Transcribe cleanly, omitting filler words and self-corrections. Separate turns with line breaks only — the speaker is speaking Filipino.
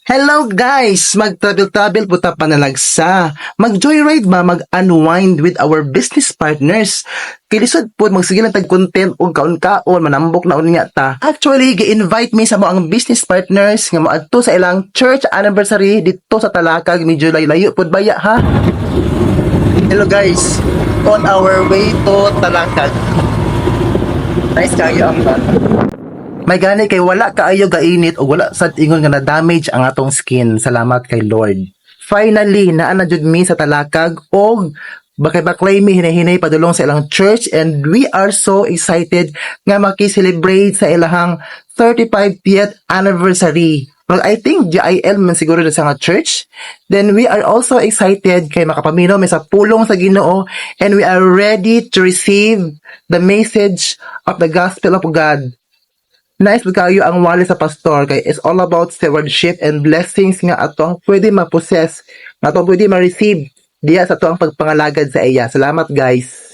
Hello guys! Mag-travel-travel po ta panalagsa. Mag-joyride ba? Mag-unwind with our business partners. Kilisod po, magsigil ng tag-content o kaon-kaon, manambok na unya ta. Actually, gi-invite me sa mo ang business partners nga maadto sa ilang church anniversary dito sa Talakag. Medyo layo po baya ha? Hello guys! On our way to Talakag. Nice kayo ang may gani kay wala kaayo gainit o wala sad ingon nga na-damage ang atong skin. Salamat kay Lord. Finally, naa na jud mi sa Talakag og baklay mi hinahinay padulong sa ilang church and we are so excited nga maki-celebrate sa ilang 35th anniversary. Well, I think GIL man siguro sa nga church. Then we are also excited kay makapamino mi sa pulong sa Ginoo and we are ready to receive the message of the gospel of God. Nice kayo ang wali sa pastor kay it's all about stewardship and blessings nga atong pwede ma-possess, nga atong pwede ma-receive diya sa atong pagpangalagad sa iya. Salamat guys.